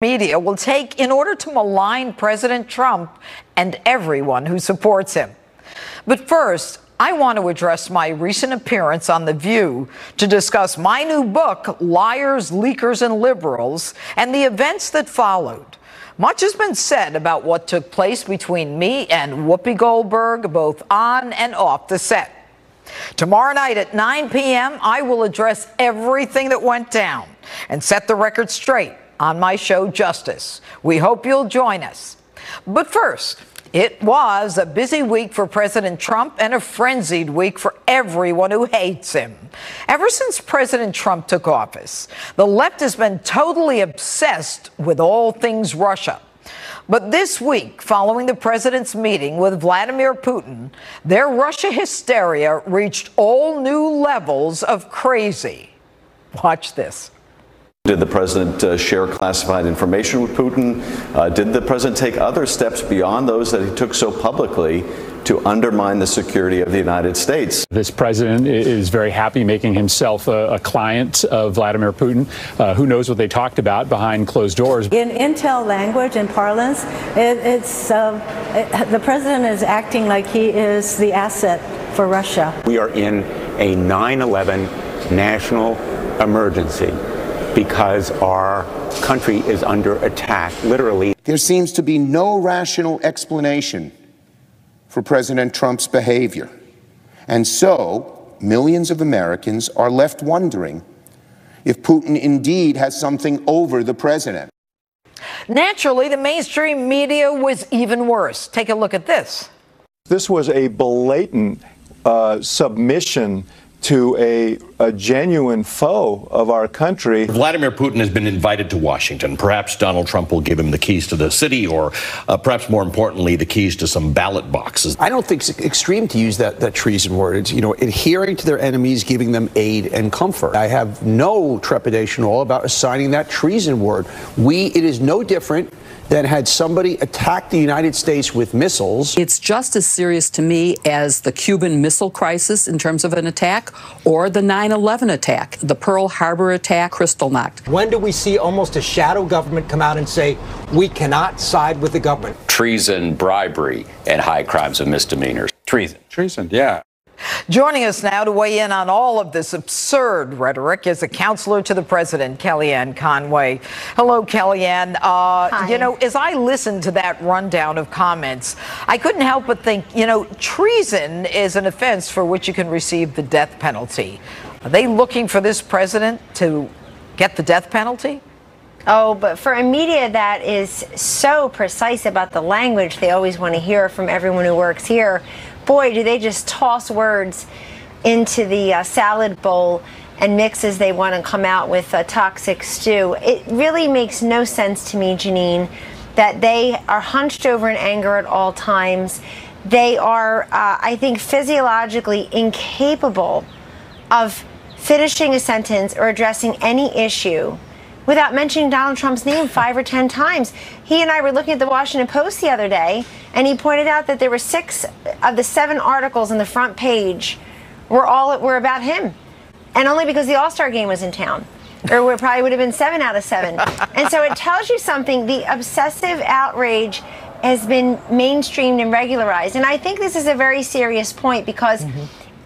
media will take in order to malign President Trump and everyone who supports him. But first, I want to address my recent appearance on The View to discuss my new book, Liars, Leakers, and Liberals, and the events that followed. Much has been said about what took place between me and Whoopi Goldberg, both on and off the set. Tomorrow night at 9 p.m., I will address everything that went down and set the record straight on my show, Justice. We hope you'll join us. But first, it was a busy week for President Trump and a frenzied week for everyone who hates him. Ever since President Trump took office, the left has been totally obsessed with all things Russia. But this week, following the president's meeting with Vladimir Putin, their Russia hysteria reached all new levels of crazy. Watch this. Did the president share classified information with Putin? Did the president take other steps beyond those that he took so publicly to undermine the security of the United States? This president is very happy making himself a client of Vladimir Putin. Who knows what they talked about behind closed doors? In intel language and parlance, the president is acting like he is the asset for Russia. We are in a 9/11 national emergency because our country is under attack, literally. There seems to be no rational explanation for President Trump's behavior. And so, millions of Americans are left wondering if Putin indeed has something over the president. Naturally, the mainstream media was even worse. Take a look at this. This was a blatant submission to a genuine foe of our country. Vladimir Putin has been invited to Washington. Perhaps Donald Trump will give him the keys to the city, or perhaps more importantly, the keys to some ballot boxes. I don't think it's extreme to use that treason word. It's, adhering to their enemies, giving them aid and comfort. I have no trepidation at all about assigning that treason word. It is no different than had somebody attacked the United States with missiles. It's just as serious to me as the Cuban Missile Crisis in terms of an attack, or the 9/11 attack, the Pearl Harbor attack, Kristallnacht. When do we see almost a shadow government come out and say, we cannot side with the government? Treason, bribery, and high crimes and misdemeanors. Treason. Treason, yeah. Joining us now to weigh in on all of this absurd rhetoric is a counselor to the president, Kellyanne Conway. Hello, Kellyanne. As I listened to that rundown of comments, I couldn't help but think, treason is an offense for which you can receive the death penalty. Are they looking for this president to get the death penalty? Oh, but for a media that is so precise about the language they always want to hear from everyone who works here, boy, do they just toss words into the salad bowl and mix as they want to come out with a toxic stew. It really makes no sense to me, Janine, that they are hunched over in anger at all times. They are, I think, physiologically incapable of finishing a sentence or addressing any issue without mentioning Donald Trump's name 5 or 10 times. He and I were looking at the Washington Post the other day, and he pointed out that there were 6 of the 7 articles on the front page were about him. And only because the All-Star game was in town. Or it probably would have been 7 out of 7. And so it tells you something. The obsessive outrage has been mainstreamed and regularized. And I think this is a very serious point because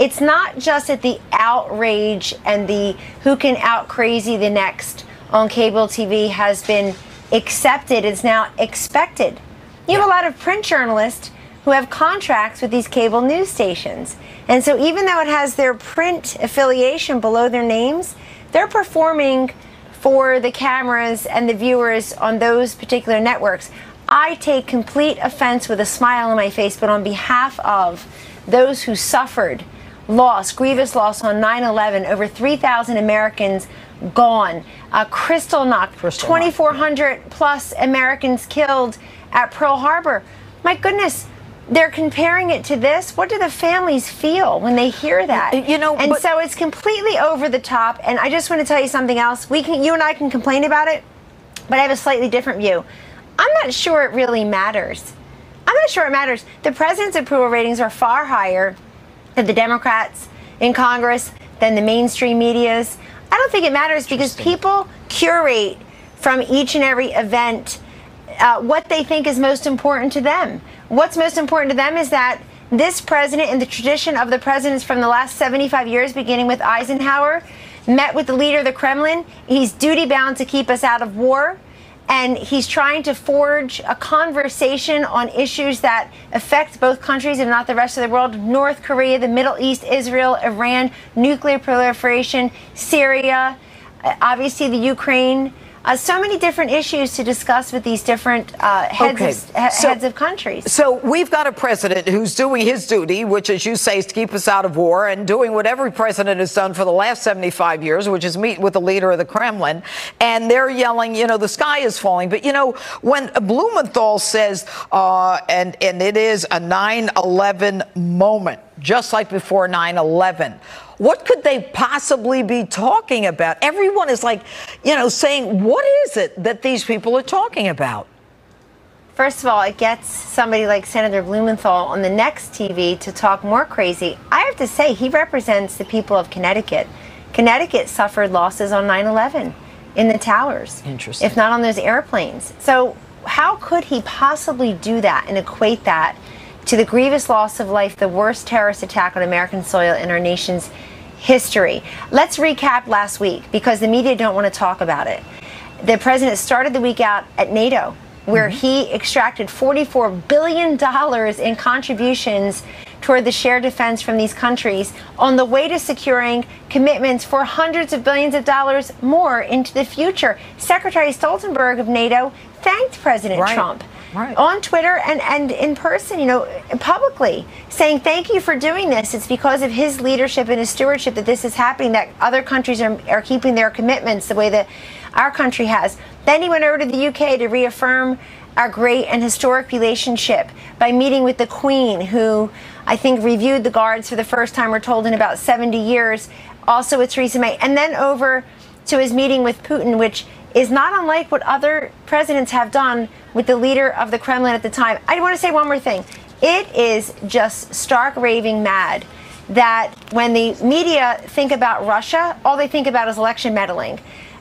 it's not just that the outrage and the who can out crazy the next on cable TV has been accepted, it's now expected. You have a lot of print journalists who have contracts with these cable news stations. And so even though it has their print affiliation below their names, they're performing for the cameras and the viewers on those particular networks. I take complete offense with a smile on my face, but on behalf of those who suffered loss, grievous loss on 9/11, over 3,000 Americans gone. Kristallnacht, 2,400 plus Americans killed at Pearl Harbor. My goodness, they're comparing it to this. What do the families feel when they hear that? So it's completely over the top. And I just want to tell you something else. You and I can complain about it, but I have a slightly different view. I'm not sure it really matters. I'm not sure it matters. The president's approval ratings are far higher than the Democrats in Congress, than the mainstream media's. I don't think it matters because people curate from each and every event what they think is most important to them. What's most important to them is that this president, in the tradition of the presidents from the last 75 years, beginning with Eisenhower, met with the leader of the Kremlin. He's duty-bound to keep us out of war. And he's trying to forge a conversation on issues that affect both countries, if not the rest of the world. North Korea, the Middle East, Israel, Iran, nuclear proliferation, Syria, obviously the Ukraine. So many different issues to discuss with these different heads of countries. So we've got a president who's doing his duty, which, as you say, is to keep us out of war, and doing what every president has done for the last 75 years, which is meet with the leader of the Kremlin. And they're yelling, you know, the sky is falling. But, you know, when Blumenthal says, and it is a 9/11 moment, just like before 9/11. What could they possibly be talking about? Everyone is like, you know, saying, what is it that these people are talking about? First of all, it gets somebody like Senator Blumenthal on the next TV to talk more crazy. I have to say, he represents the people of Connecticut. Connecticut suffered losses on 9/11 in the towers. Interesting. If not on those airplanes. So how could he possibly do that and equate that to the grievous loss of life, the worst terrorist attack on American soil in our nation's history? Let's recap last week, because the media don't want to talk about it. The president started the week out at NATO, where he extracted $44 billion in contributions toward the shared defense from these countries, on the way to securing commitments for hundreds of billions of dollars more into the future. Secretary Stoltenberg of NATO thanked President Trump. On Twitter and in person, you know, publicly, saying thank you for doing this. It's because of his leadership and his stewardship that this is happening, that other countries are keeping their commitments the way that our country has. Then he went over to the UK to reaffirm our great and historic relationship by meeting with the Queen, who I think reviewed the Guards for the first time, we're told, in about 70 years. Also with Theresa May. And then over to his meeting with Putin, which is not unlike what other presidents have done with the leader of the Kremlin at the time. I want to say one more thing. It is just stark raving mad that when the media think about Russia, all they think about is election meddling.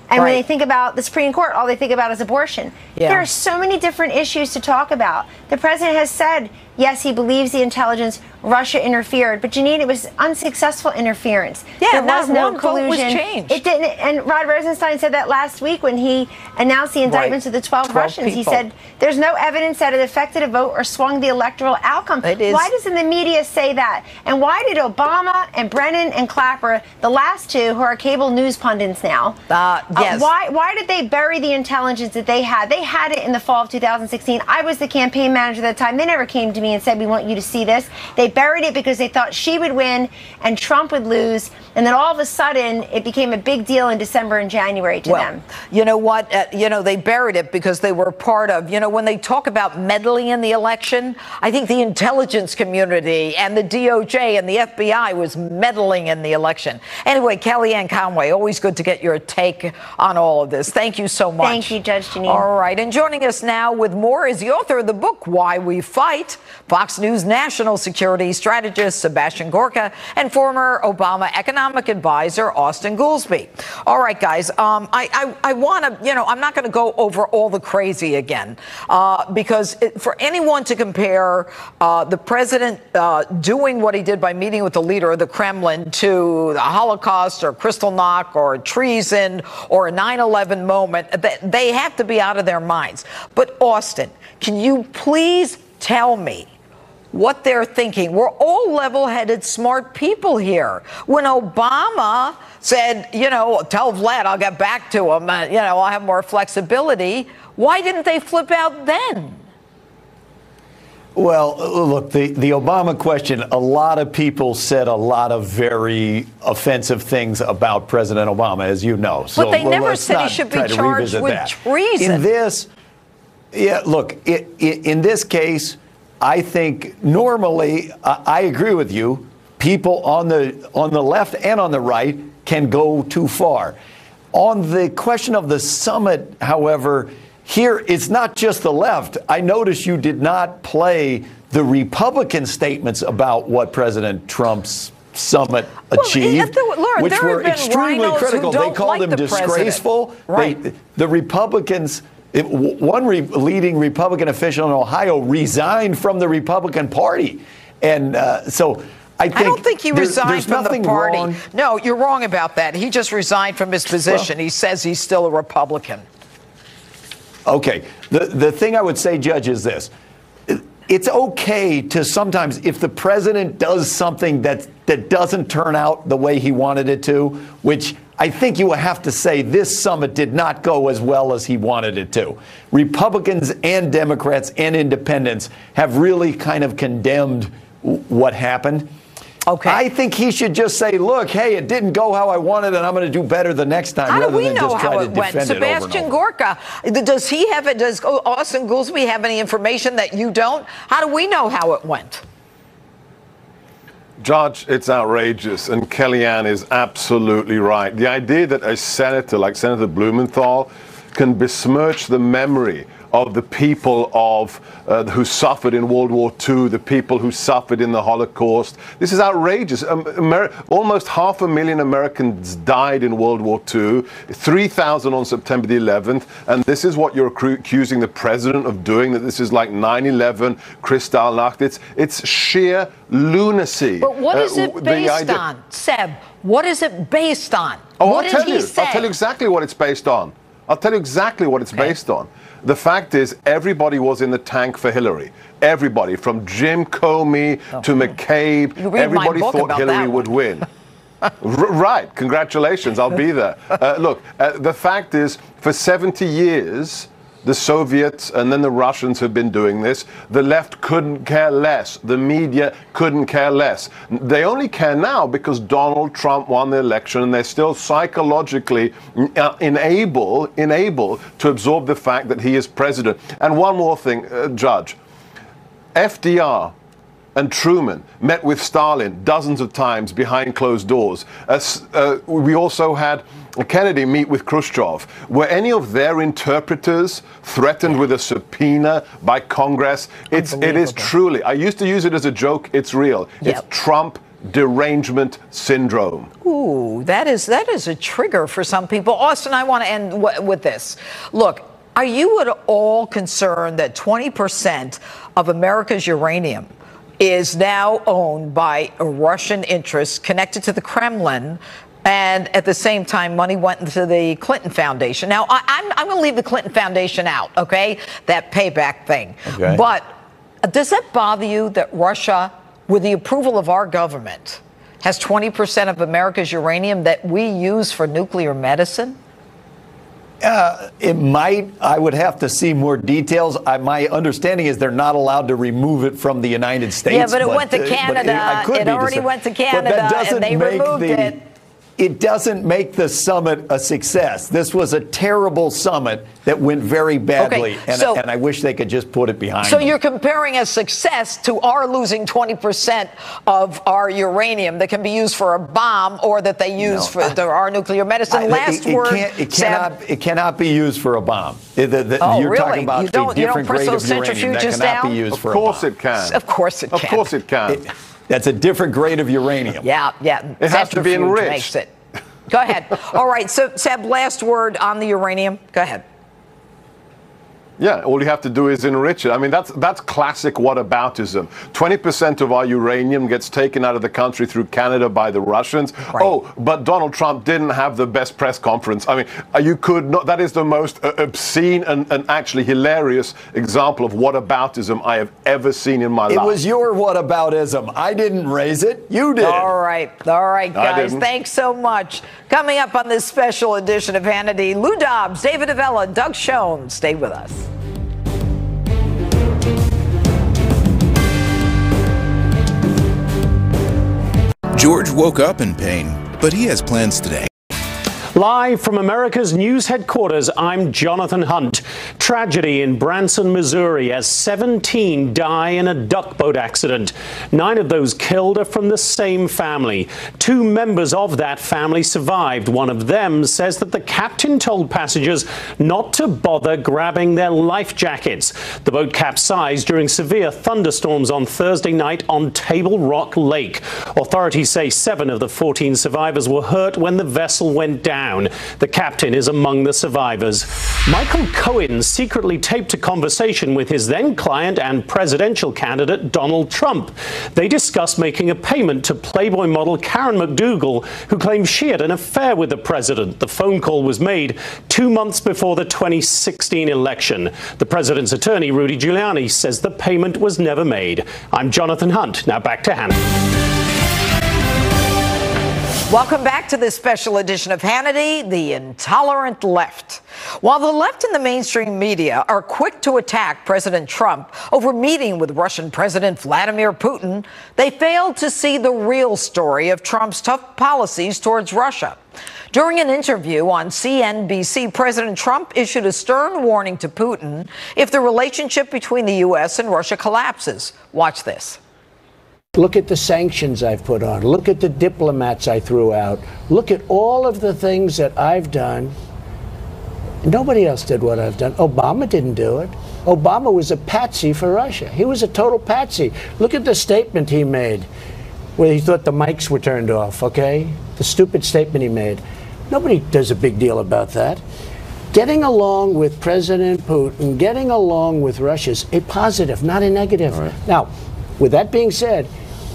And when they think about the Supreme Court, all they think about is abortion. There are so many different issues to talk about. The president has said, yes, he believes the intelligence, Russia interfered, but Janine, it was unsuccessful interference. There was no collusion. Was changed. It didn't. And Rod Rosenstein said that last week when he announced the indictments of the 12 Russians. People. He said there's no evidence that it affected a vote or swung the electoral outcome. Why doesn't the media say that? And why did Obama and Brennan and Clapper, the last two who are cable news pundits now, why did they bury the intelligence that they had? They had it in the fall of 2016. I was the campaign manager at the time. They never came to me and said, we want you to see this. They buried it because they thought she would win and Trump would lose. And then all of a sudden, it became a big deal in December and January to them. You know what? They buried it because they were part of, when they talk about meddling in the election, I think the intelligence community and the DOJ and the FBI was meddling in the election. Anyway, Kellyanne Conway, always good to get your take on all of this. Thank you so much. Thank you, Judge Janine. All right. And joining us now with more is the author of the book, Why We Fight, Fox News national security strategist Sebastian Gorka, and former Obama economic advisor Austin Goolsbee. All right, guys, I want to, I'm not going to go over all the crazy again, because for anyone to compare the president doing what he did by meeting with the leader of the Kremlin to the Holocaust or Kristallnacht or treason or a 9/11 moment, they have to be out of their minds. But Austin, can you please tell me what they're thinking? We're all level-headed, smart people here. When Obama said, tell Vlad I'll get back to him, I'll have more flexibility, why didn't they flip out then? Well, look, the Obama question, a lot of people said a lot of very offensive things about President Obama, as you know. But they never said he should be charged with treason. In this, in this case, I think normally, I agree with you, people on the left and on the right can go too far. On the question of the summit, however, here it's not just the left. I noticed you did not play the Republican statements about what President Trump's summit achieved, Lauren, which were extremely critical. They called him disgraceful. Right. The Republicans, one leading Republican official in Ohio resigned from the Republican Party. And so I don't think he resigned from the party. Wrong. No, you're wrong about that. He just resigned from his position. He says he's still a Republican. Okay. The thing I would say, Judge, is this. It's okay to sometimes, if the president does something that doesn't turn out the way he wanted it to, which I think you will have to say this summit did not go as well as he wanted it to. Republicans and Democrats and independents have really kind of condemned what happened. Okay. I think he should just say, look, hey, it didn't go how I wanted, and I'm going to do better the next time. How do we know how it went? Sebastian Gorka, does he have it? Does Austin Goolsbee have any information that you don't? How do we know how it went? Judge, it's outrageous, and Kellyanne is absolutely right. The idea that a senator like Senator Blumenthal can besmirch the memory of the people who suffered in World War II, the people who suffered in the Holocaust. This is outrageous. Almost 500,000 Americans died in World War II, 3,000 on September the 11th, and this is what you're accusing the president of doing, that this is like 9/11, Kristallnacht. It's sheer lunacy. But what is it based on, Seb? What is it based on? What did he say? I'll tell you exactly what it's based on. I'll tell you exactly what it's based on. The fact is, everybody was in the tank for Hillary. Everybody, from Jim Comey to McCabe, everybody thought Hillary would win. Right. Congratulations. I'll be there. Look, the fact is, for 70 years, the Soviets and then the Russians have been doing this. The left couldn't care less. The media couldn't care less. They only care now because Donald Trump won the election, and they're still psychologically unable to absorb the fact that he is president. And one more thing, Judge. FDR and Truman met with Stalin dozens of times behind closed doors. We also had Kennedy meet with Khrushchev. Were any of their interpreters threatened with a subpoena by Congress? It is truly, I used to use it as a joke, it's real. Yep. It's Trump derangement syndrome. Ooh, that is a trigger for some people. Austin, I want to end with this. Look, are you at all concerned that 20% of America's uranium is now owned by Russian interests connected to the Kremlin, and at the same time, money went into the Clinton Foundation? Now, I'm going to leave the Clinton Foundation out, okay? That payback thing. Okay. But does that bother you that Russia, with the approval of our government, has 20% of America's uranium that we use for nuclear medicine? It might. I would have to see more details. My understanding is they're not allowed to remove it from the United States. Yeah, but it went to Canada. It already went to Canada, and they removed it. It doesn't make the summit a success. This was a terrible summit that went very badly, and I wish they could just put it behind them. You're comparing a success to our losing 20% of our uranium that can be used for a bomb, or that they use for our nuclear medicine. It cannot be used for a bomb. You're talking about a different grade of uranium that cannot be used for a bomb. Of course it can. Of course it can. Of course it can. That's a different grade of uranium. Yeah. It has to be enriched. Go ahead. All right. So, Seb, last word on the uranium. Go ahead. Yeah, all you have to do is enrich it. I mean, that's classic whataboutism. 20% of our uranium gets taken out of the country through Canada by the Russians. Right. Oh, but Donald Trump didn't have the best press conference. I mean, you could not. That is the most obscene and actually hilarious example of whataboutism I have ever seen in my life. It was your whataboutism. I didn't raise it. You did. All right, guys. Thanks so much. Coming up on this special edition of Hannity, Lou Dobbs, David Avella, Doug Schoen. Stay with us. George woke up in pain, but he has plans today. Live from America's news headquarters, I'm Jonathan Hunt. Tragedy in Branson, Missouri, as 17 die in a duck boat accident. 9 of those killed are from the same family. 2 members of that family survived. One of them says that the captain told passengers not to bother grabbing their life jackets. The boat capsized during severe thunderstorms on Thursday night on Table Rock Lake. Authorities say 7 of the 14 survivors were hurt when the vessel went down. The captain is among the survivors. Michael Cohen secretly taped a conversation with his then client and presidential candidate Donald Trump. They discussed making a payment to Playboy model Karen McDougal, who claimed she had an affair with the president. The phone call was made 2 months before the 2016 election. The president's attorney, Rudy Giuliani, says the payment was never made. I'm Jonathan Hunt. Now back to Hannity. Welcome back to this special edition of Hannity, the intolerant left. While the left and the mainstream media are quick to attack President Trump over meeting with Russian President Vladimir Putin, they failed to see the real story of Trump's tough policies towards Russia. During an interview on CNBC, President Trump issued a stern warning to Putin if the relationship between the U.S. and Russia collapses. Watch this. Look at the sanctions I've put on. Look at the diplomats I threw out. Look at all of the things that I've done. Nobody else did what I've done. Obama didn't do it. Obama was a patsy for Russia. He was a total patsy. Look at the statement he made where he thought the mics were turned off, okay? The stupid statement he made. Nobody does a big deal about that. Getting along with President Putin, getting along with Russia is a positive, not a negative. Right. Now, with that being said,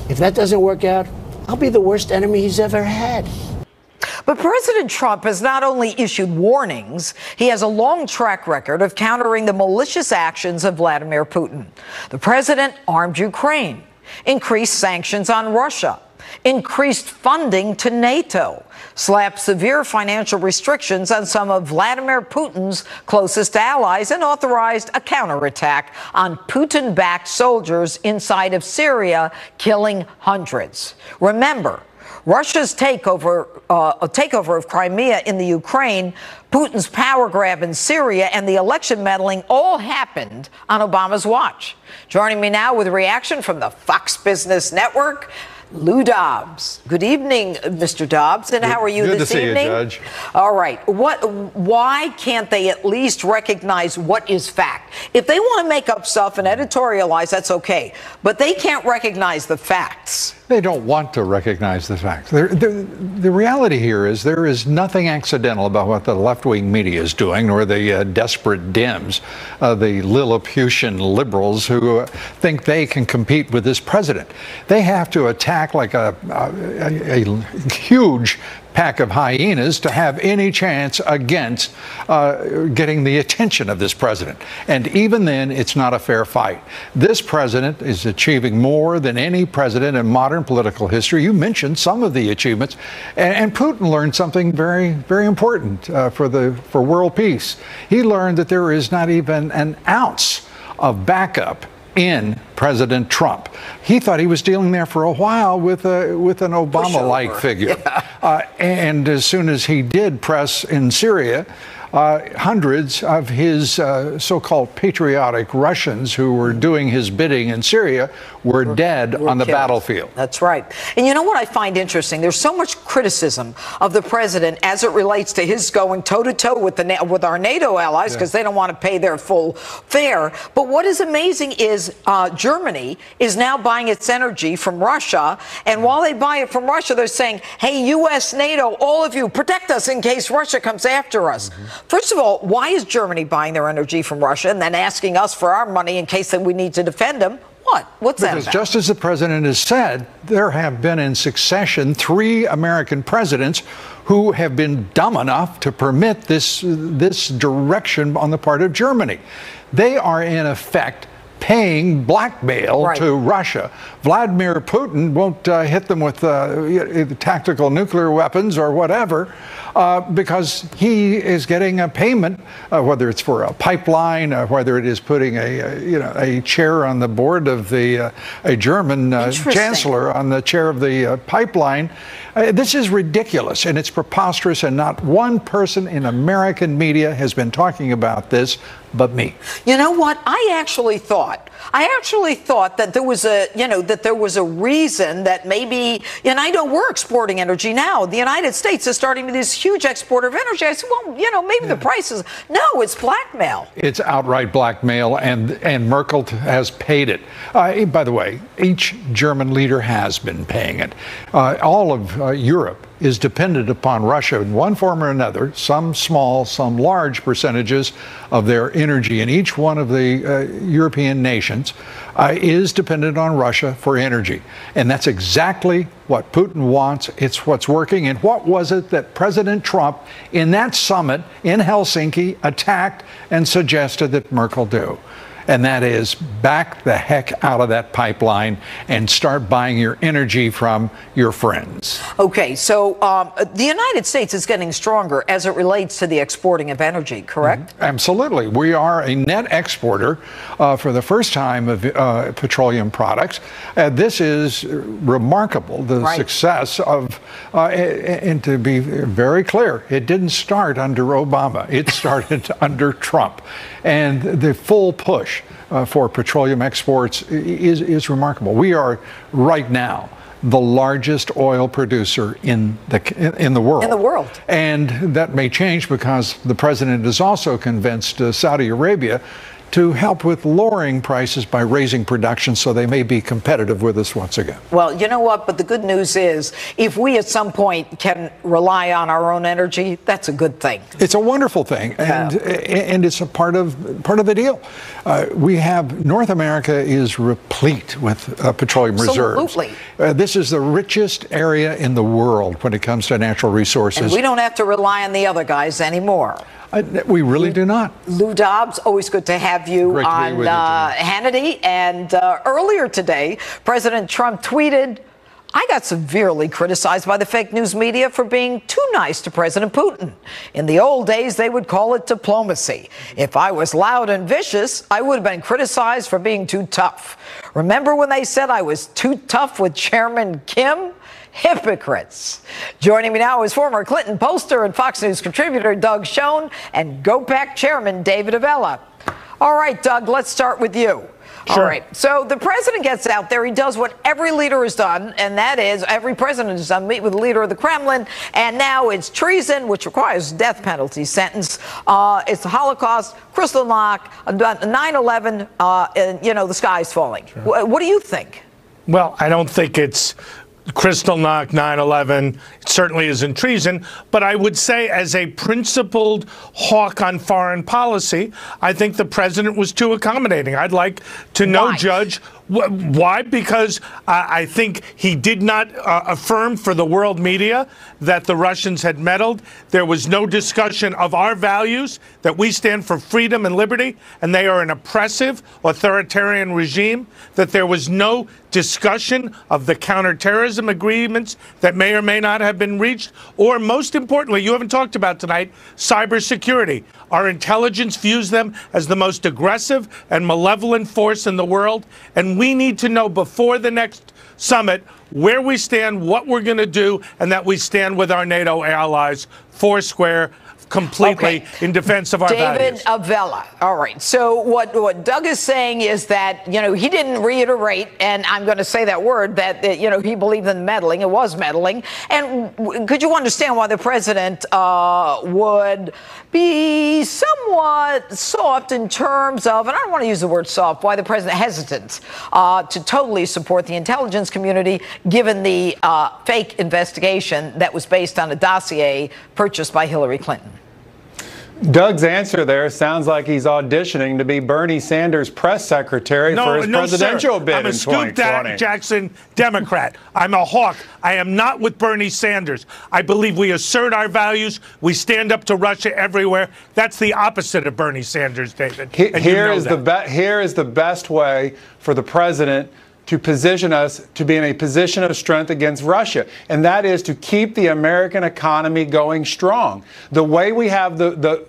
if that doesn't work out, I'll be the worst enemy he's ever had. But President Trump has not only issued warnings, he has a long track record of countering the malicious actions of Vladimir Putin. The president armed Ukraine, increased sanctions on Russia, increased funding to NATO, slapped severe financial restrictions on some of Vladimir Putin's closest allies, and authorized a counterattack on Putin-backed soldiers inside of Syria, killing hundreds. Remember, Russia's takeover of Crimea in the Ukraine, Putin's power grab in Syria, and the election meddling all happened on Obama's watch. Joining me now with a reaction from the Fox Business Network, Lou Dobbs. Good evening, Mr. Dobbs, and how are you this evening? Good to see you, Judge. All right. Why can't they at least recognize what is fact? If they want to make up stuff and editorialize, that's okay, but they can't recognize the facts. They don't want to recognize the facts. The reality here is there is nothing accidental about what the left-wing media is doing, nor the desperate Dems, the Lilliputian liberals who think they can compete with this president. They have to attack like a huge pack of hyenas to have any chance against getting the attention of this president. And even then, it's not a fair fight. This president is achieving more than any president in modern political history. You mentioned some of the achievements, and Putin learned something very, very important for world peace. He learned that there is not even an ounce of backup in President Trump. He thought he was dealing there for a while with an Obama-like figure. Yeah. And as soon as he did press in Syria, hundreds of his so-called patriotic Russians who were doing his bidding in Syria were dead on the battlefield. That's right. And you know what I find interesting? There's so much criticism of the president as it relates to his going toe-to-toe with our NATO allies because they don't want to pay their full fare. But what is amazing is Germany is now buying its energy from Russia. And while they buy it from Russia, they're saying, hey, U.S., NATO, all of you, protect us in case Russia comes after us. First of all, why is Germany buying their energy from Russia and then asking us for our money in case that we need to defend them? What's that about? Because just as the president has said, there have been in succession 3 American presidents who have been dumb enough to permit this direction on the part of Germany. They are in effect paying blackmail to Russia. Vladimir Putin won't hit them with tactical nuclear weapons or whatever because he is getting a payment, whether it's for a pipeline, whether it is putting a chair on the board of a German chancellor on the chair of the pipeline. This is ridiculous and it's preposterous, and not one person in American media has been talking about this but me. You know what? I actually thought that there was a reason that maybe, and I know we're exporting energy now. The United States is starting to be this huge exporter of energy. I said, well, maybe the prices. No, it's blackmail. It's outright blackmail, and Merkel has paid it. By the way, each German leader has been paying it. All of Europe is dependent upon Russia in one form or another, some small, some large percentages of their energy. And each one of the European nations is dependent on Russia for energy. And that's exactly what Putin wants. It's what's working. And what was it that President Trump in that summit in Helsinki attacked and suggested that Merkel do? And that is back the heck out of that pipeline and start buying your energy from your friends. Okay, so the United States is getting stronger as it relates to the exporting of energy, correct? Absolutely. We are a net exporter for the first time of petroleum products. This is remarkable, the success of, and to be very clear, it didn't start under Obama. It started under Trump. And the full push for petroleum exports is remarkable. We are right now the largest oil producer in the world. In the world. And that may change because the president has also convinced Saudi Arabia to help with lowering prices by raising production so they may be competitive with us once again. Well, you know what? But the good news is if we at some point can rely on our own energy, that's a good thing. It's a wonderful thing, and it's a part of the deal. We have North America is replete with petroleum reserves. Absolutely. This is the richest area in the world when it comes to natural resources. And we don't have to rely on the other guys anymore. We really do not. Lou Dobbs, always good to have you on Hannity. And earlier today, President Trump tweeted, I got severely criticized by the fake news media for being too nice to President Putin. In the old days, they would call it diplomacy. If I was loud and vicious, I would have been criticized for being too tough. Remember when they said I was too tough with Chairman Kim? Hypocrites. Joining me now is former Clinton pollster and Fox News contributor Doug Schoen and GOPAC chairman David Avella. All right, Doug, let's start with you. Sure. All right. So the president gets out there. He does what every leader has done, and that is every president has done, meet with the leader of the Kremlin. And now it's treason, which requires death penalty sentence. It's the Holocaust, Kristallnacht, 9/11, and, the sky's falling. Sure. What do you think? Well, I don't think it's Kristallnacht, 9/11, it certainly isn't treason, but I would say as a principled hawk on foreign policy, I think the president was too accommodating. I'd like to know, Judge, why? Because I think he did not affirm for the world media that the Russians had meddled. There was no discussion of our values, that we stand for freedom and liberty, and they are an oppressive, authoritarian regime, that there was no discussion of the counterterrorism agreements that may or may not have been reached, or most importantly, you haven't talked about tonight, cybersecurity. Our intelligence views them as the most aggressive and malevolent force in the world, and we need to know before the next summit where we stand, what we're going to do, and that we stand with our NATO allies foursquare, completely in defense of our values. David Avella. All right. So what Doug is saying is that, he didn't reiterate, and I'm going to say that word, that, he believed in meddling. It was meddling. And could you understand why the president would be somewhat soft in terms of, and I don't want to use the word soft, why the president hesitant to totally support the intelligence community, given the fake investigation that was based on a dossier purchased by Hillary Clinton? Doug's answer there sounds like he's auditioning to be Bernie Sanders' press secretary for his presidential bid in 2020. I'm a Scoop Jackson Democrat. I'm a hawk. I am not with Bernie Sanders. I believe we assert our values. We stand up to Russia everywhere. That's the opposite of Bernie Sanders, David. Here is the best way for the president to position us to be in a position of strength against Russia, and that is to keep the American economy going strong. The way we have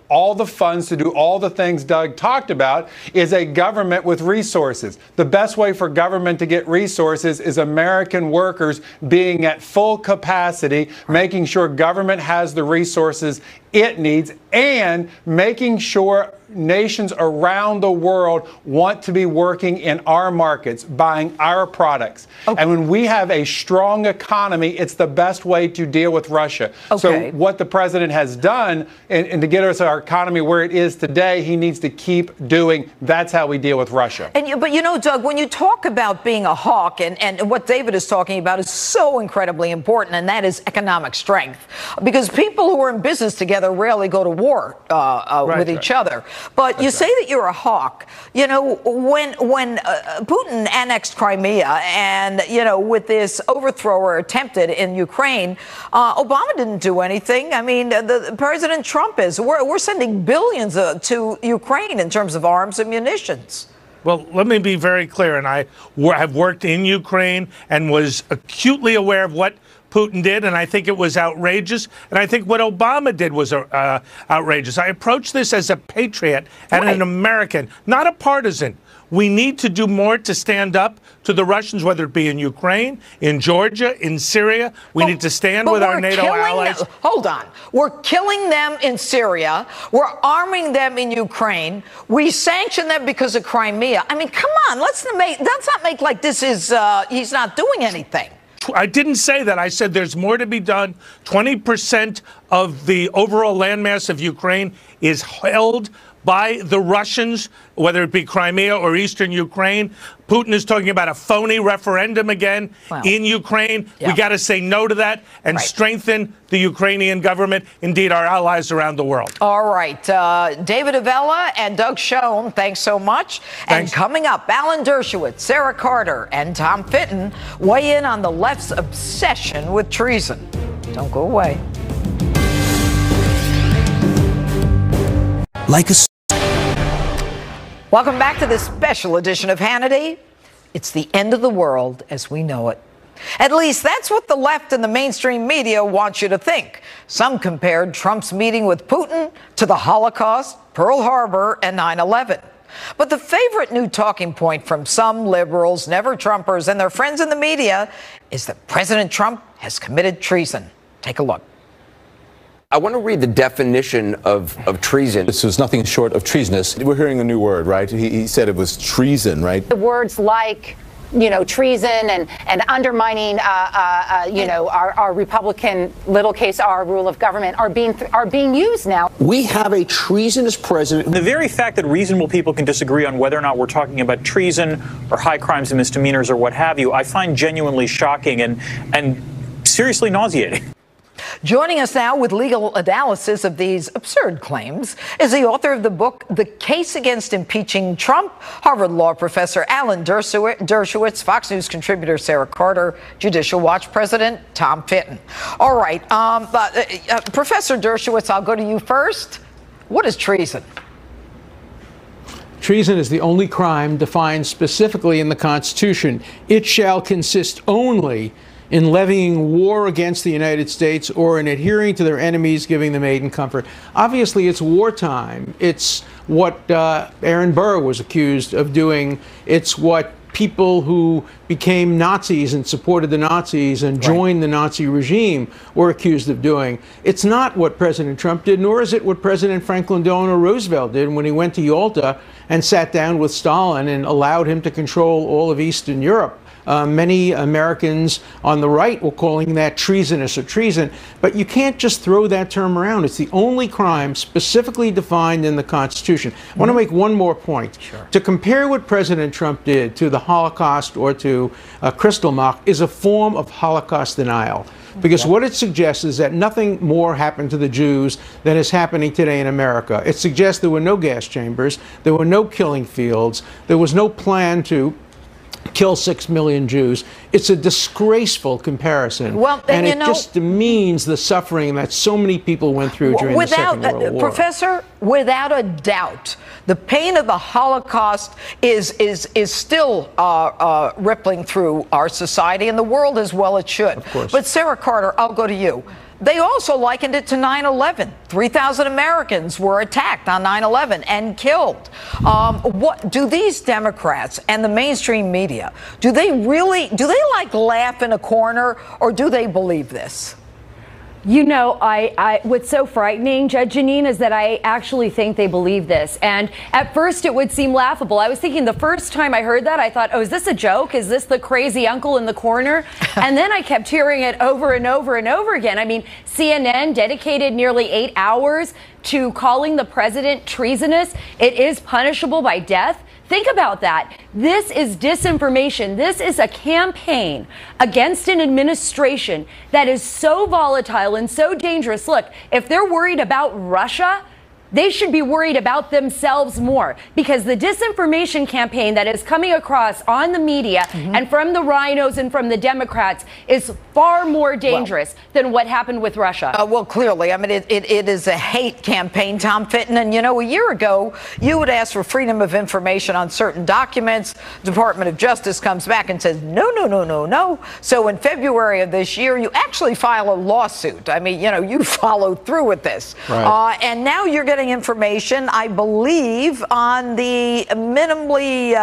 all the funds to do all the things Doug talked about is a government with resources. The best way for government to get resources is American workers being at full capacity, making sure government has the resources it needs, and making sure nations around the world want to be working in our markets, buying our products. Okay. And when we have a strong economy, it's the best way to deal with Russia. Okay. So what the president has done, and to get us our economy where it is today, he needs to keep doing. That's how we deal with Russia. But you know, Doug, when you talk about being a hawk, and what David is talking about is so incredibly important, and that is economic strength. Because people who are in business together rarely go to war with each other. But you say that you're a hawk. You know, when Putin annexed Crimea and, you know, with this overthrow or attempted in Ukraine, Obama didn't do anything. I mean, President Trump is. We're sending billions to Ukraine in terms of arms and munitions. Well, let me be very clear, and I have worked in Ukraine and was acutely aware of what Putin did, and I think it was outrageous, and I think what Obama did was outrageous. I approach this as a patriot and an American, not a partisan. We need to do more to stand up to the Russians, whether it be in Ukraine, in Georgia, in Syria. We need to stand with our NATO allies. Hold on. We're killing them in Syria. We're arming them in Ukraine. We sanction them because of Crimea. I mean, come on. Let's not make like this is he's not doing anything. I didn't say that. I said there's more to be done. 20% of the overall landmass of Ukraine is held by the Russians, whether it be Crimea or eastern Ukraine. Putin is talking about a phony referendum again in Ukraine. Yeah. We got to say no to that and strengthen the Ukrainian government, indeed our allies around the world. All right. David Avella and Doug Schoen, thanks so much. Thanks. And coming up, Alan Dershowitz, Sarah Carter, and Tom Fitton weigh in on the left's obsession with treason. Don't go away. Like a Welcome back to this special edition of Hannity. It's the end of the world as we know it. At least that's what the left and the mainstream media want you to think. Some compared Trump's meeting with Putin to the Holocaust, Pearl Harbor, and 9/11. But the favorite new talking point from some liberals, never-Trumpers, and their friends in the media is that President Trump has committed treason. Take a look. I want to read the definition of treason. This was nothing short of treasonous. We're hearing a new word, right? He said it was treason, right? The words like, you know, treason and undermining, our Republican, little case R, rule of government are being used now. We have a treasonous president. The very fact that reasonable people can disagree on whether or not we're talking about treason or high crimes and misdemeanors or what have you, I find genuinely shocking and seriously nauseating. Joining us now with legal analysis of these absurd claims is the author of the book, The Case Against Impeaching Trump, Harvard Law professor Alan Dershowitz, Fox News contributor Sarah Carter, Judicial Watch president Tom Fitton. All right, Professor Dershowitz, I'll go to you first. What is treason? Treason is the only crime defined specifically in the Constitution. It shall consist only in levying war against the United States or in adhering to their enemies, giving them aid and comfort. Obviously, it's wartime. It's what Aaron Burr was accused of doing. It's what people who became Nazis and supported the Nazis and joined the Nazi regime were accused of doing. It's not what President Trump did, nor is it what President Franklin Delano Roosevelt did when he went to Yalta and sat down with Stalin and allowed him to control all of Eastern Europe. Many Americans on the right were calling that treasonous or treason. But you can't just throw that term around. It's the only crime specifically defined in the Constitution. I want to make one more point. To compare what President Trump did to the Holocaust or to Kristallnacht is a form of Holocaust denial. Because what it suggests is that nothing more happened to the Jews than is happening today in America. It suggests there were no gas chambers, there were no killing fields, there was no plan to kill 6 million Jews. It's a disgraceful comparison. Well, and it just demeans the suffering that so many people went through during the Second World War. Professor, without a doubt, the pain of the Holocaust is still rippling through our society and the world as well it should. Of course. But Sarah Carter, I'll go to you. They also likened it to 9/11. 3,000 Americans were attacked on 9/11 and killed. What do these Democrats and the mainstream media, do they like laugh in a corner, or do they believe this? You know, what's so frightening, Judge Janine, is that I actually think they believe this. And at first it would seem laughable. I was thinking the first time I heard that, I thought, oh, is this a joke? Is this the crazy uncle in the corner? And then I kept hearing it over and over and over again. I mean, CNN dedicated nearly 8 hours to calling the president treasonous. It is punishable by death. Think about that. This is disinformation. This is a campaign against an administration that is so volatile and so dangerous. Look, if they're worried about Russia, they should be worried about themselves more, because the disinformation campaign that is coming across on the media and from the rhinos and from the Democrats is far more dangerous than what happened with Russia. Well, clearly, I mean, it is a hate campaign, Tom Fitton. And, you know, a year ago, you would ask for freedom of information on certain documents. Department of Justice comes back and says, no, no, no, no, no. So in February of this year, you actually file a lawsuit. I mean, you know, you followed through with this. Right. And now you're getting information, I believe, on the minimally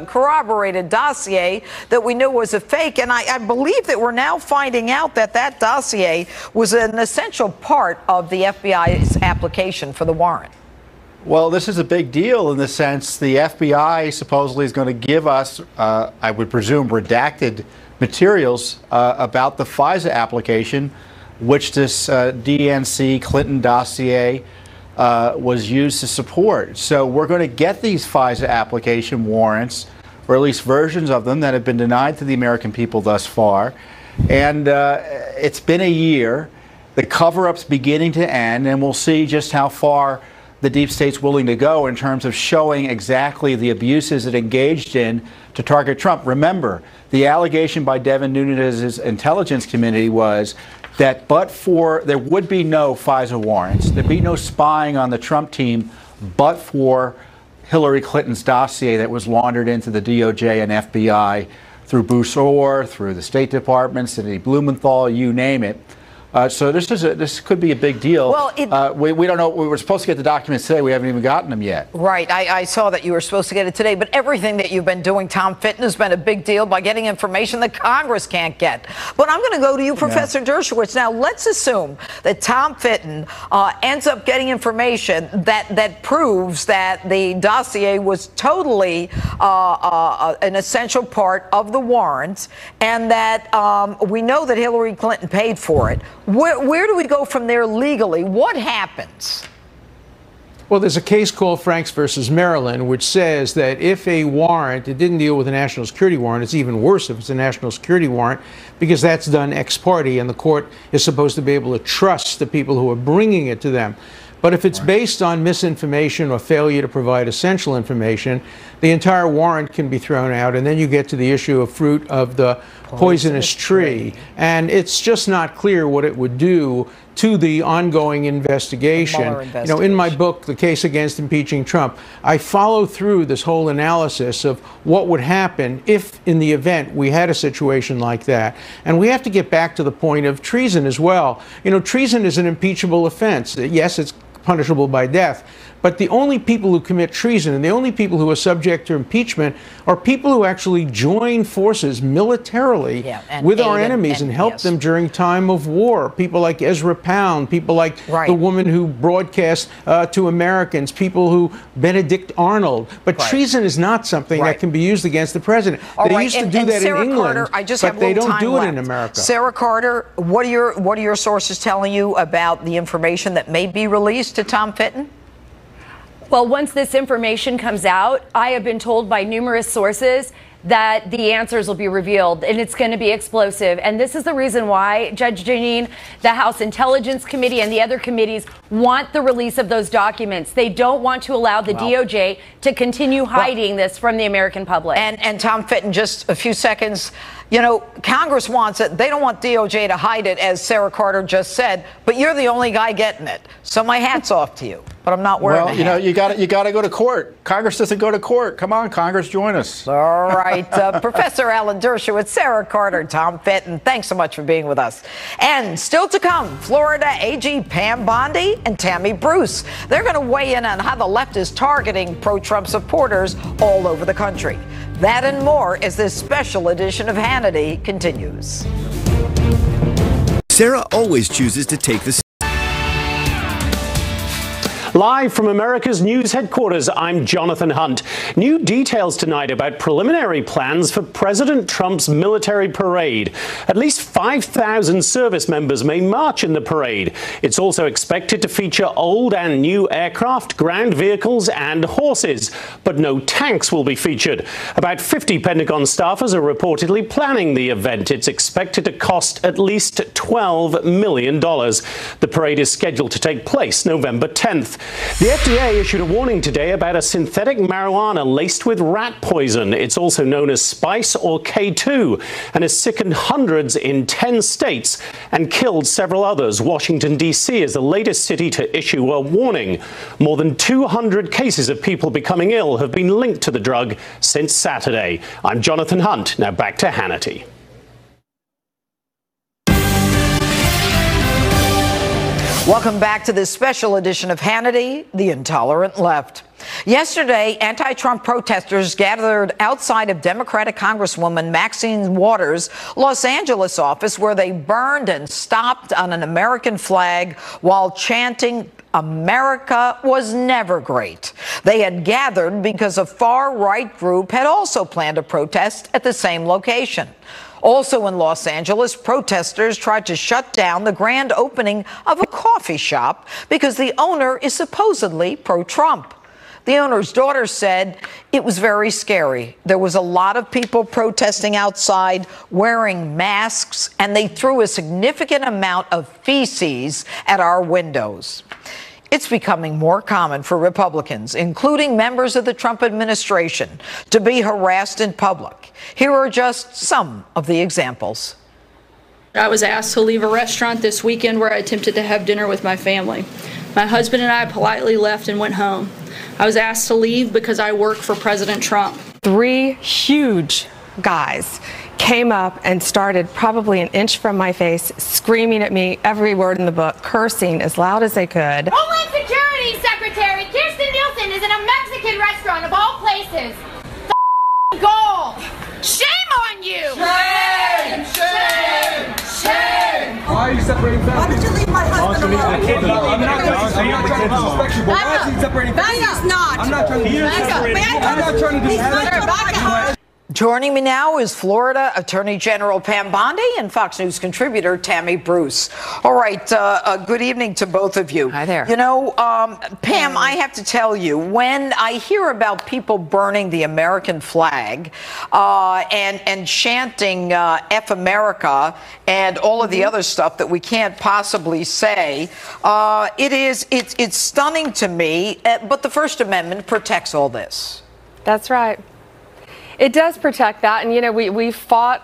corroborated dossier that we knew was a fake. And I believe that we're now finding out that that dossier was an essential part of the FBI's application for the warrant. Well, this is a big deal in the sense the FBI supposedly is going to give us, I would presume, redacted materials about the FISA application, which this DNC Clinton dossier was used to support. So we're going to get these FISA application warrants, or at least versions of them, that have been denied to the American people thus far. And it's been a year. The cover-up's beginning to end, and we'll see just how far the deep state's willing to go in terms of showing exactly the abuses it engaged in to target Trump. Remember, the allegation by Devin Nunes' intelligence committee was that there would be no FISA warrants, there'd be no spying on the Trump team, but for Hillary Clinton's dossier that was laundered into the DOJ and FBI through Bruce Orr, through the State Department, Cindy Blumenthal, you name it. So this could be a big deal. Well, we don't know. We were supposed to get the documents today. We haven't even gotten them yet. Right. I saw that you were supposed to get it today. But everything that you've been doing, Tom Fitton, has been a big deal by getting information that Congress can't get. But I'm going to go to you, Professor Dershowitz. Now, let's assume that Tom Fitton ends up getting information that proves that the dossier was totally an essential part of the warrant, and that we know that Hillary Clinton paid for it. Where do we go from there legally? What happens? Well, there's a case called Franks versus Maryland, which says that if a warrant, it didn't deal with a national security warrant, it's even worse if it's a national security warrant, because that's done ex parte, and the court is supposed to be able to trust the people who are bringing it to them. But if it's based on misinformation or failure to provide essential information, the entire warrant can be thrown out, and then you get to the issue of fruit of the poisonous tree. And it's just not clear what it would do to the ongoing investigation. You know, in my book, The Case Against Impeaching Trump, I follow through this whole analysis of what would happen if, in the event, we had a situation like that. And we have to get back to the point of treason as well. You know, treason is an impeachable offense. Yes, it's punishable by death, But the only people who commit treason and the only people who are subject to impeachment are people who actually join forces militarily with our enemies and help them during time of war. People like Ezra Pound, people like the woman who broadcast to Americans, people who Benedict Arnold. But treason is not something that can be used against the president. They used to do that in England, but they don't do it in America. Sarah Carter, what are your sources telling you about the information that may be released to Tom Fitton? Well, once this information comes out, I have been told by numerous sources that the answers will be revealed, and it's going to be explosive. And this is the reason why, Judge Janine, the House Intelligence Committee and the other committees want the release of those documents. They don't want to allow the DOJ to continue hiding this from the American public. And Tom Fitton, just a few seconds. You know, Congress wants it. They don't want DOJ to hide it, as Sarah Carter just said. But you're the only guy getting it. So my hat's off to you. But I'm not wearing a hat. Well, you know, you got to go to court. Congress doesn't go to court. Come on, Congress, join us. All right. Professor Alan Dershowitz, Sarah Carter, Tom Fitton, thanks so much for being with us. And still to come, Florida AG Pam Bondi and Tammy Bruce. They're going to weigh in on how the left is targeting pro-Trump supporters all over the country. That and more as this special edition of Hannity continues. Sarah always chooses to take the Live from America's news headquarters, I'm Jonathan Hunt. New details tonight about preliminary plans for President Trump's military parade. At least 5,000 service members may march in the parade. It's also expected to feature old and new aircraft, ground vehicles, and horses. But no tanks will be featured. About 50 Pentagon staffers are reportedly planning the event. It's expected to cost at least $12 million. The parade is scheduled to take place November 10th. The FDA issued a warning today about a synthetic marijuana laced with rat poison. It's also known as spice or K2 and has sickened hundreds in 10 states and killed several others. Washington, D.C. is the latest city to issue a warning. More than 200 cases of people becoming ill have been linked to the drug since Saturday. I'm Jonathan Hunt. Now back to Hannity. Welcome back to this special edition of Hannity, the Intolerant Left. Yesterday, anti-Trump protesters gathered outside of Democratic Congresswoman Maxine Waters' Los Angeles office, where they burned and stomped on an American flag while chanting, "America was never great." They had gathered because a far-right group had also planned a protest at the same location. Also in Los Angeles, protesters tried to shut down the grand opening of a coffee shop because the owner is supposedly pro-Trump. The owner's daughter said it was very scary. There was a lot of people protesting outside wearing masks, and they threw a significant amount of feces at our windows. It's becoming more common for Republicans, including members of the Trump administration, to be harassed in public. Here are just some of the examples. I was asked to leave a restaurant this weekend where I attempted to have dinner with my family. My husband and I politely left and went home. I was asked to leave because I work for President Trump. 3 huge guys came up and started probably an inch from my face, screaming at me every word in the book, cursing as loud as they could. Homeland Security Secretary Kirsten Nielsen is in a Mexican restaurant of all places. The goal. Shame on you! Shame! Shame! Shame! Why are you separating families? Why did you leave my husband alone? I'm not trying to disrespect you, but why is he separating families? He's not. I'm not trying to disrespect you. I'm not trying to disrespect you. Joining me now is Florida Attorney General Pam Bondi and Fox News contributor Tammy Bruce. All right, good evening to both of you. Hi there. You know, Pam, I have to tell you, when I hear about people burning the American flag and chanting F America and all of the other stuff that we can't possibly say, it's stunning to me, but the First Amendment protects all this. That's right. It does protect that, and you know we fought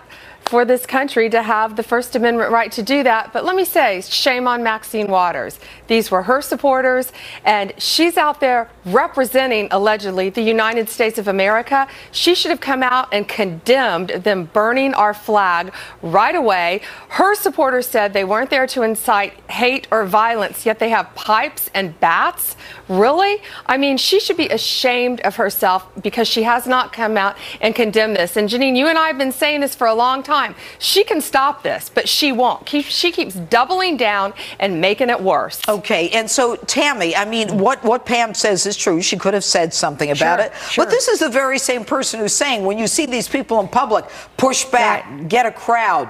for this country to have the First Amendment right to do that. But let me say, shame on Maxine Waters. These were her supporters, and she's out there representing, allegedly, the United States of America. She should have come out and condemned them burning our flag right away. Her supporters said they weren't there to incite hate or violence, yet they have pipes and bats. Really? I mean, she should be ashamed of herself because she has not come out and condemned this. And Janine, you and I have been saying this for a long time. She can stop this, but she won't. She keeps doubling down and making it worse. Okay, and so Tammy, I mean, what Pam says is true. She could have said something about it. Sure. But this is the very same person who's saying, when you see these people in public, push back, get a crowd.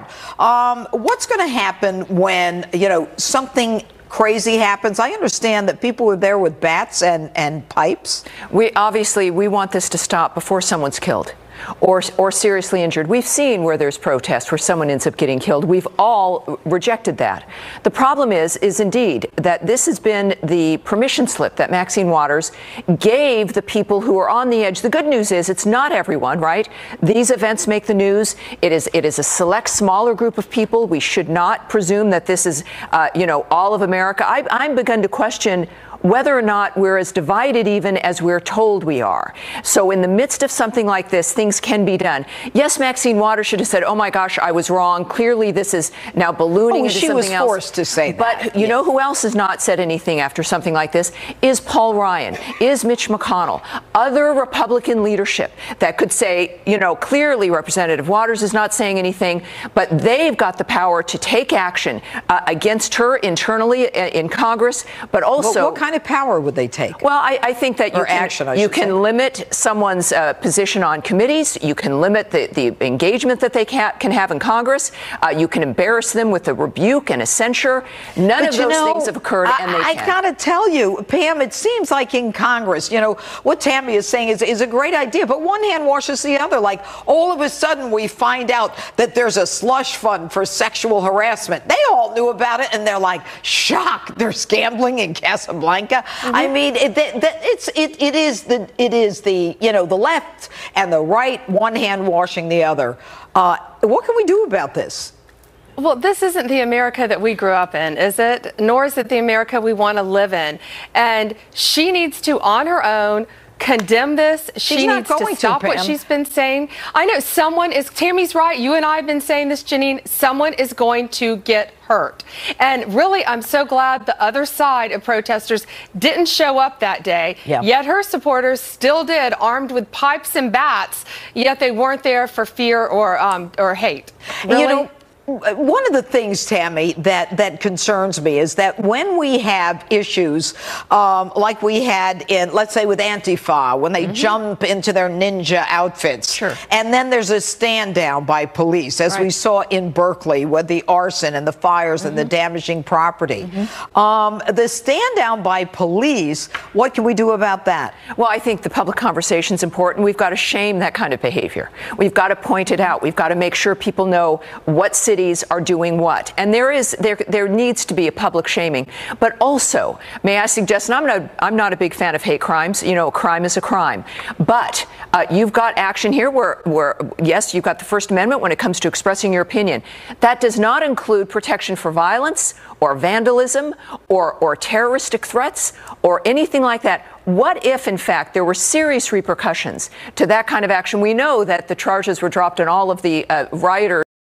What's going to happen when, something crazy happens? I understand that people were there with bats and pipes. We want this to stop before someone's killed or seriously injured. We've seen where there's protests where someone ends up getting killed. We've all rejected that. The problem is indeed that this has been the permission slip that Maxine Waters gave the people who are on the edge. The good news is it's not everyone, right? These events make the news. It is a select, smaller group of people. We should not presume that this is, all of America. I'm begun to question whether or not we're as divided even as we're told we are. So in the midst of something like this, things can be done. Yes, Maxine Waters should have said, oh my gosh, I was wrong. Clearly this is now ballooning into something else. She was forced to say that. But you know who else has not said anything after something like this? Is Paul Ryan, is Mitch McConnell, other Republican leadership that could say, clearly Representative Waters is not saying anything, but they've got the power to take action against her internally in Congress, but also... Well, what kind of power would they take? Well, I think that you can limit someone's position on committees. You can limit the engagement that they can have in Congress. You can embarrass them with a rebuke and a censure. None of those things have occurred, and they I got to tell you, Pam, it seems like in Congress, what Tammy is saying is a great idea, but one hand washes the other. Like, all of a sudden we find out that there's a slush fund for sexual harassment. They all knew about it, and they're like, shocked. There's gambling in Casablanca. I mean, it is the the left and the right, one hand washing the other. What can we do about this? Well, this isn't the America that we grew up in, is it? Nor is it the America we want to live in. And she needs to, on her own, condemn this. She needs to stop what she's been saying. I know Tammy's right. You and I have been saying this, Janine. Someone is going to get hurt. And really, I'm so glad the other side of protesters didn't show up that day. Yet her supporters still did, armed with pipes and bats, yet they weren't there for fear or hate. Really? One of the things, Tammy, that concerns me is that when we have issues like we had in, let's say, with Antifa, when they jump into their ninja outfits, and then there's a stand down by police, as we saw in Berkeley with the arson and the fires and the damaging property. The stand down by police, what can we do about that? Well, I think the public conversation is important. We've got to shame that kind of behavior. We've got to point it out. We've got to make sure people know what cities are doing what. And there needs to be a public shaming. But also, may I suggest, and I'm not a big fan of hate crimes. Crime is a crime. But you've got action here where, yes, you've got the First Amendment when it comes to expressing your opinion. That does not include protection for violence or vandalism or terroristic threats or anything like that. What if, in fact, there were serious repercussions to that kind of action? We know that the charges were dropped on all of the rioters